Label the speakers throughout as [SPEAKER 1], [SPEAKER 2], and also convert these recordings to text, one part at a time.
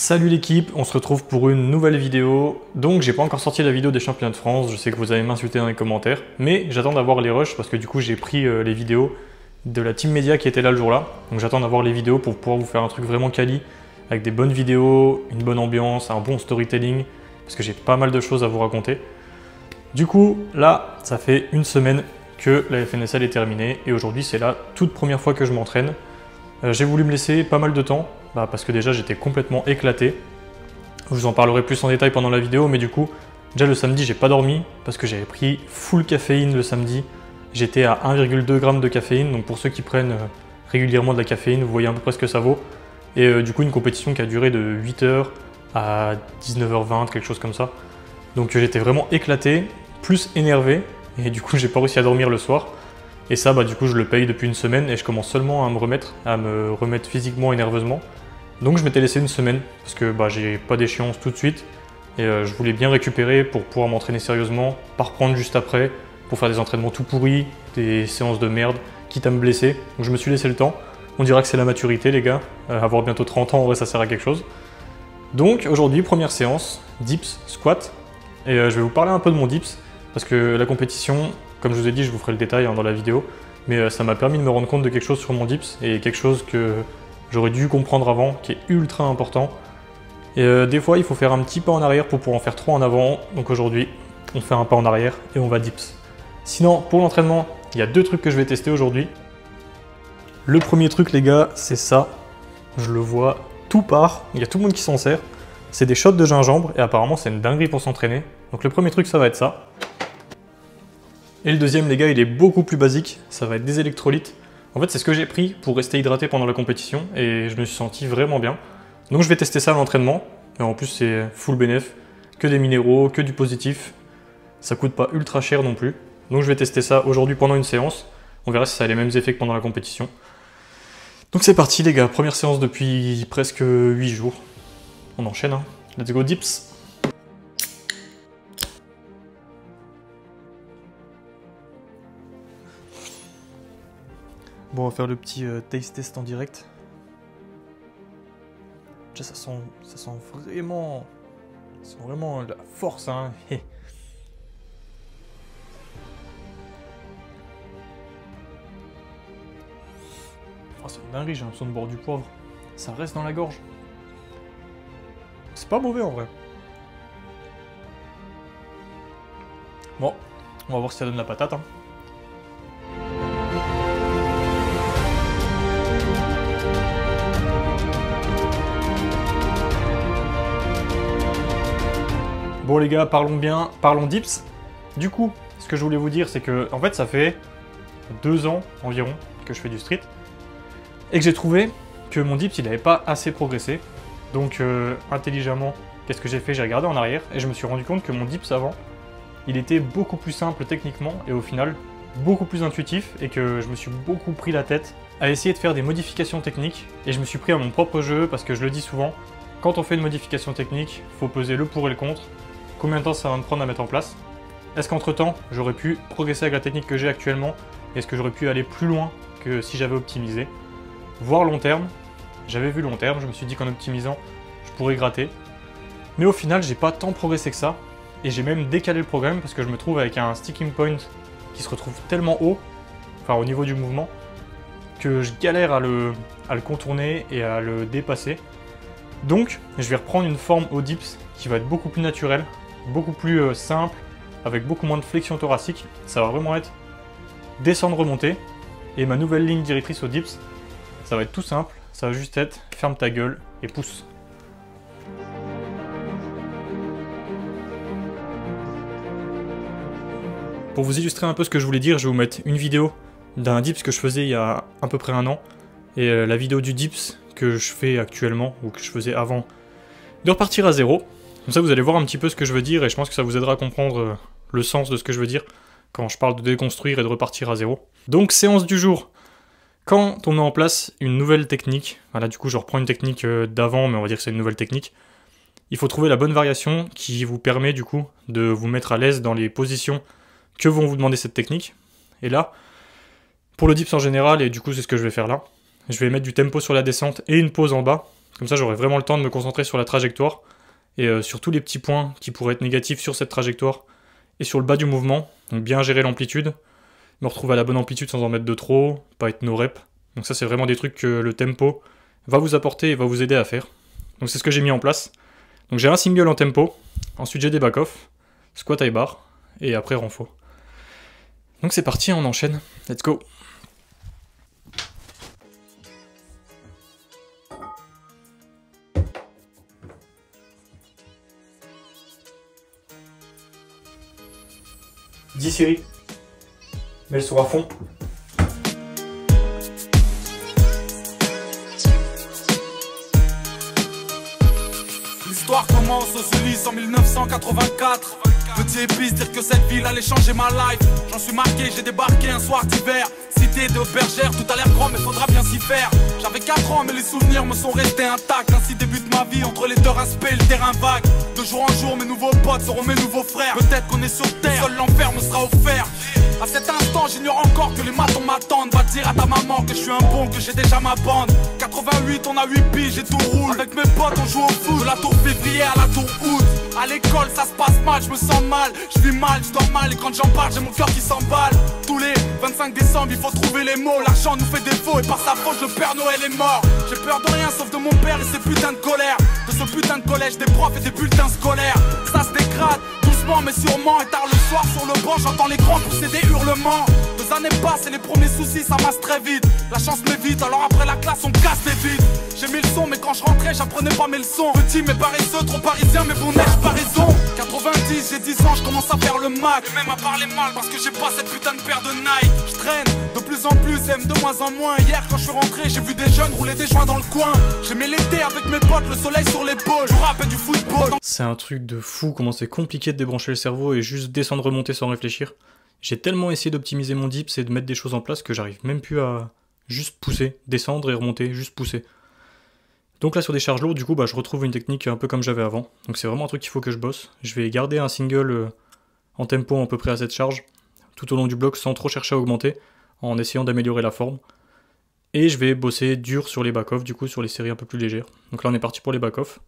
[SPEAKER 1] Salut l'équipe, on se retrouve pour une nouvelle vidéo. Donc j'ai pas encore sorti la vidéo des championnats de France, je sais que vous allez m'insulter dans les commentaires, mais j'attends d'avoir les rushs parce que du coup j'ai pris les vidéos de la team média qui était là le jour-là. Donc j'attends d'avoir les vidéos pour pouvoir vous faire un truc vraiment quali, avec des bonnes vidéos, une bonne ambiance, un bon storytelling, parce que j'ai pas mal de choses à vous raconter. Du coup là, ça fait une semaine que la FNSL est terminée et aujourd'hui c'est la toute première fois que je m'entraîne. J'ai voulu me laisser pas mal de temps. Parce que déjà j'étais complètement éclaté. Je vous en parlerai plus en détail pendant la vidéo, mais du coup, déjà le samedi j'ai pas dormi parce que j'avais pris full caféine le samedi. J'étais à 1,2 g de caféine, donc pour ceux qui prennent régulièrement de la caféine, vous voyez à peu près ce que ça vaut. Et du coup une compétition qui a duré de 8h à 19h20, quelque chose comme ça. Donc j'étais vraiment éclaté, plus énervé, et du coup j'ai pas réussi à dormir le soir. Et ça, du coup je le paye depuis une semaine et je commence seulement à me remettre physiquement et nerveusement. Donc je m'étais laissé une semaine parce que j'ai pas d'échéance tout de suite et je voulais bien récupérer pour pouvoir m'entraîner sérieusement, pas reprendre juste après pour faire des entraînements tout pourris, des séances de merde, quitte à me blesser. Donc je me suis laissé le temps. On dira que c'est la maturité les gars, avoir bientôt 30 ans en vrai ça sert à quelque chose. Donc aujourd'hui première séance, dips, squat et je vais vous parler un peu de mon dips parce que la compétition, comme je vous ai dit je vous ferai le détail dans la vidéo, mais ça m'a permis de me rendre compte de quelque chose sur mon dips et quelque chose que j'aurais dû comprendre avant, qui est ultra important. Et des fois, il faut faire un petit pas en arrière pour pouvoir en faire 3 en avant. Donc aujourd'hui, on fait un pas en arrière et on va dips. Sinon, pour l'entraînement, il y a 2 trucs que je vais tester aujourd'hui. Le premier truc, les gars, c'est ça. Je le vois tout part. Il y a tout le monde qui s'en sert. C'est des shots de gingembre et apparemment, c'est une dinguerie pour s'entraîner. Donc le premier truc, ça va être ça. Et le deuxième, les gars, il est beaucoup plus basique. Ça va être des électrolytes. En fait, c'est ce que j'ai pris pour rester hydraté pendant la compétition et je me suis senti vraiment bien. Donc je vais tester ça à l'entraînement. Et en plus, c'est full bénéf, que des minéraux, que du positif. Ça coûte pas ultra cher non plus. Donc je vais tester ça aujourd'hui pendant une séance. On verra si ça a les mêmes effets que pendant la compétition. Donc c'est parti les gars, première séance depuis presque 8 jours. On enchaîne, hein. Let's go dips. Bon, on va faire le petit taste test en direct. Déjà, ça sent vraiment la force, hein. Oh, c'est une dinguerie, j'ai l'impression de boire du poivre. Ça reste dans la gorge. C'est pas mauvais en vrai. Bon, on va voir si ça donne la patate, hein. Bon les gars, parlons dips. Du coup, ce que je voulais vous dire, c'est que en fait ça fait 2 ans environ que je fais du street et que j'ai trouvé que mon dips il n'avait pas assez progressé. Donc intelligemment, qu'est-ce que j'ai fait? J'ai regardé en arrière et je me suis rendu compte que mon dips avant, il était beaucoup plus simple techniquement et au final beaucoup plus intuitif et que je me suis beaucoup pris la tête à essayer de faire des modifications techniques et je me suis pris à mon propre jeu parce que je le dis souvent, quand on fait une modification technique, faut peser le pour et le contre. Combien de temps ça va me prendre à mettre en place? Est-ce qu'entre temps, j'aurais pu progresser avec la technique que j'ai actuellement? Est-ce que j'aurais pu aller plus loin que si j'avais optimisé? Voir long terme, j'avais vu long terme, je me suis dit qu'en optimisant, je pourrais gratter. Mais au final, j'ai pas tant progressé que ça. Et j'ai même décalé le programme parce que je me trouve avec un sticking point qui se retrouve tellement haut, enfin au niveau du mouvement, que je galère à le contourner et à le dépasser. Donc, je vais reprendre une forme au dips qui va être beaucoup plus naturelle, beaucoup plus simple, avec beaucoup moins de flexion thoracique. Ça va vraiment être descendre, remonter. Et ma nouvelle ligne directrice au dips, ça va être tout simple. Ça va juste être ferme ta gueule et pousse. Pour vous illustrer un peu ce que je voulais dire, je vais vous mettre une vidéo d'un dips que je faisais il y a à peu près 1 an. Et la vidéo du dips que je fais actuellement, ou que je faisais avant, de repartir à zéro. Comme ça, vous allez voir un petit peu ce que je veux dire et je pense que ça vous aidera à comprendre le sens de ce que je veux dire quand je parle de déconstruire et de repartir à zéro. Donc, séance du jour. Quand on met en place une nouvelle technique, voilà, du coup, je reprends une technique d'avant, mais on va dire que c'est une nouvelle technique, il faut trouver la bonne variation qui vous permet, du coup, de vous mettre à l'aise dans les positions que vont vous demander cette technique. Et là, pour le dips en général, et du coup, c'est ce que je vais faire là, je vais mettre du tempo sur la descente et une pause en bas Comme ça, j'aurai vraiment le temps de me concentrer sur la trajectoire et sur tous les petits points qui pourraient être négatifs sur cette trajectoire et sur le bas du mouvement. Donc bien gérer l'amplitude, me retrouver à la bonne amplitude sans en mettre de trop, pas être no rep. Donc ça, c'est vraiment des trucs que le tempo va vous apporter et va vous aider à faire. Donc c'est ce que j'ai mis en place. Donc j'ai un single en tempo, ensuite j'ai des back-off, squat high bar, et après renfo. Donc c'est parti, on enchaîne. Let's go. Dis Siri, mets le son à fond.
[SPEAKER 2] L'histoire commence aux Ulysses en 1984. Petit épice, dire que cette ville allait changer ma life. J'en suis marqué, j'ai débarqué un soir d'hiver. Cité de bergère, tout a l'air grand mais faudra bien s'y faire. J'avais 4 ans mais les souvenirs me sont restés intacts. Ainsi débute ma vie entre les deux respects et le terrain vague. De jour en jour mes nouveaux potes seront mes nouveaux frères. Peut-être qu'on est sur terre, seul l'enfer me sera offert. À cet instant j'ignore encore que les matons m'attendent. Va dire à ta maman que je suis un bon, que j'ai déjà ma bande. 88 on a 8 piges et tout roule. Avec mes potes on joue au foot, de la tour février à la tour août. À l'école ça se passe mal, je me sens mal. Je vis mal, je dors mal et quand j'en parle j'ai mon cœur qui s'emballe. Tous les 25 décembre il faut trouver les mots. L'argent nous fait défaut et par sa faute le Père Noël est mort. J'ai peur de rien sauf de mon père et ses putains de colère. De ce putain de collège, des profs et des bulletins scolaires. Ça se dégrade doucement mais sûrement. Et tard le soir sur le banc j'entends les grands pousser des hurlements. 2 années passent et les premiers soucis ça masse très vite. La chance m'évite alors après la classe on casse les vides. J'ai mis le son mais quand je rentrais j'apprenais pas mes leçons. Petit mais paresseux, trop parisien mais bon n'ai-je pas raison. 90, j'ai 10 ans, je commence à faire le Mac. Et même à parler mal parce que j'ai pas cette putain de paire de Nike. Je traîne de plus en plus, aime de moins en moins. Hier quand je suis rentré, j'ai vu des jeunes rouler des joints dans le coin. J'aimais l'été avec mes potes, le soleil sur l'épaule. Je rappelle du football.
[SPEAKER 1] C'est un truc de fou comment c'est compliqué de débrancher le cerveau et juste descendre remonter sans réfléchir. J'ai tellement essayé d'optimiser mon dips et de mettre des choses en place que j'arrive même plus à juste pousser, descendre et remonter, juste pousser. Donc là sur des charges lourdes, du coup je retrouve une technique un peu comme j'avais avant. Donc c'est vraiment un truc qu'il faut que je bosse. Je vais garder un single en tempo à peu près à cette charge, tout au long du bloc sans trop chercher à augmenter, en essayant d'améliorer la forme. Et je vais bosser dur sur les back-off, du coup sur les séries un peu plus légères. Donc là on est parti pour les back-off.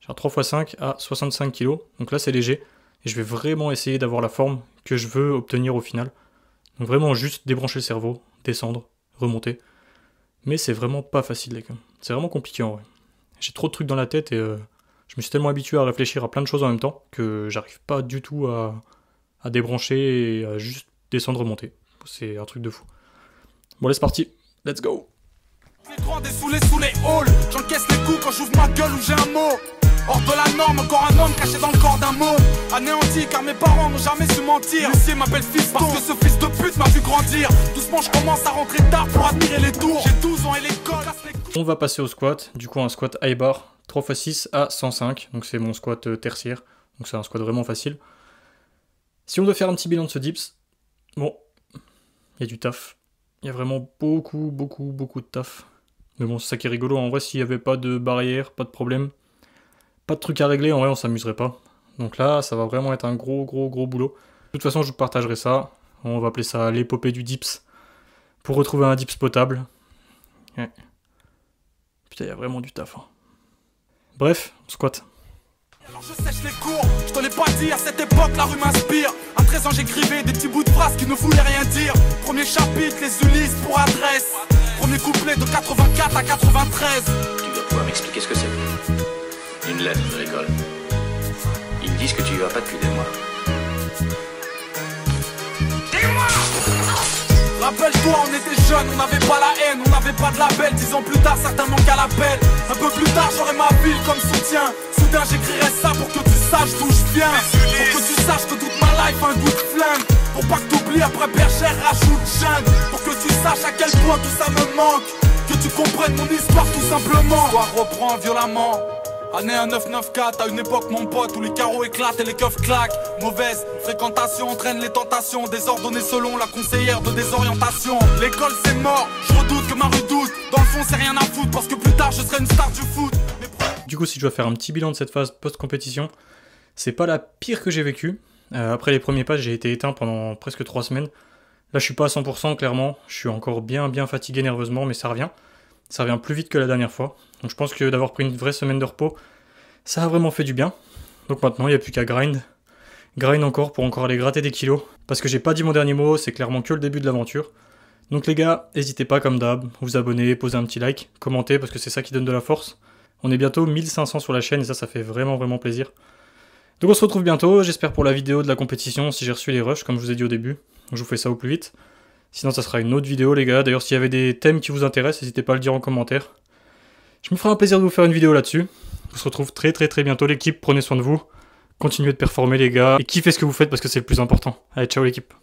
[SPEAKER 1] J'ai un 3x5 à 65 kg, donc là c'est léger. Et je vais vraiment essayer d'avoir la forme que je veux obtenir au final. Donc vraiment juste débrancher le cerveau, descendre, remonter. Mais c'est vraiment pas facile les gars. C'est vraiment compliqué en vrai. J'ai trop de trucs dans la tête et je me suis tellement habitué à réfléchir à plein de choses en même temps que j'arrive pas du tout à débrancher et à juste descendre, remonter. C'est un truc de fou. Bon, allez, c'est parti. Let's go.
[SPEAKER 2] Les grands des sous les halls. J'encaisse les coups quand j'ouvre ma gueule ou j'ai un mot. Hors de la norme, encore un homme caché dans le corps d'un mot. Anéanti car mes parents n'ont jamais su mentir. L'huissier m'appelle fiston parce que ce fils de pute m'a vu grandir. Doucement je commence à rentrer tard pour admirer les tours. J'ai 12 ans et l'école.
[SPEAKER 1] On va passer au squat. Du coup un squat high bar 3x6 à 105. Donc c'est mon squat tertiaire. Donc c'est un squat vraiment facile. Si on doit faire un petit bilan de ce dips, bon, il y a du taf. Il y a vraiment beaucoup de taf. Mais bon, c'est ça qui est rigolo. En vrai, s'il n'y avait pas de barrière, pas de problème, pas de trucs à régler, en vrai, on s'amuserait pas. Donc là, ça va vraiment être un gros boulot. De toute façon, je vous partagerai ça. On va appeler ça l'épopée du dips. Pour retrouver un dips potable. Ouais. Putain, il y a vraiment du taf. Hein. Bref, squat.
[SPEAKER 2] Alors je sèche les cours, je te l'ai pas dit, à cette époque la rue m'inspire. À 13 ans j'écrivais des petits bouts de phrases qui ne voulaient rien dire. Premier chapitre, les Ulysses pour adresse. Premier couplet de 84 à 93.
[SPEAKER 3] Tu dois pouvoir m'expliquer ce que c'est. Une lettre de l'école. Ils disent que tu y vas pas depuis des mois.
[SPEAKER 2] Rappelle-toi, on était jeunes, on n'avait pas la haine, on n'avait pas de label. 10 ans plus tard, certains manquent à l'appel. Un peu plus tard, j'aurai ma ville comme soutien. Soudain, j'écrirai ça pour que tu saches d'où je viens. Pour que tu saches que toute ma life a un goût de flingue. Pour pas que t'oublies, après bergère, rajoute jungle. Pour que tu saches à quel point tout ça me manque. Que tu comprennes mon histoire tout simplement. L'histoire reprend violemment. Année 1994, à une époque mon pote où les carreaux éclatent et les keufs claquent. Mauvaise fréquentation entraîne les tentations, désordonnées selon la conseillère de désorientation. L'école c'est mort, je redoute que ma redoute. Dans le fond c'est rien à foutre parce que plus tard je serai une star du foot.
[SPEAKER 1] Du coup si je dois faire un petit bilan de cette phase post-compétition, c'est pas la pire que j'ai vécue. Après les premiers pas j'ai été éteint pendant presque 3 semaines. Là je suis pas à 100% clairement, je suis encore bien fatigué nerveusement mais ça revient. Ça revient plus vite que la dernière fois. Donc je pense que d'avoir pris une vraie semaine de repos, ça a vraiment fait du bien. Donc maintenant, il n'y a plus qu'à grind. Grind encore pour encore aller gratter des kilos. Parce que j'ai pas dit mon dernier mot, c'est clairement que le début de l'aventure. Donc les gars, n'hésitez pas comme d'hab, vous abonner, poser un petit like, commenter parce que c'est ça qui donne de la force. On est bientôt 1500 sur la chaîne et ça fait vraiment plaisir. Donc on se retrouve bientôt, j'espère pour la vidéo de la compétition si j'ai reçu les rushs comme je vous ai dit au début. Je vous fais ça au plus vite. Sinon ça sera une autre vidéo les gars, d'ailleurs s'il y avait des thèmes qui vous intéressent, n'hésitez pas à le dire en commentaire. Je me ferai un plaisir de vous faire une vidéo là-dessus. On se retrouve très bientôt l'équipe, prenez soin de vous. Continuez de performer les gars, et kiffez ce que vous faites parce que c'est le plus important. Allez, ciao l'équipe.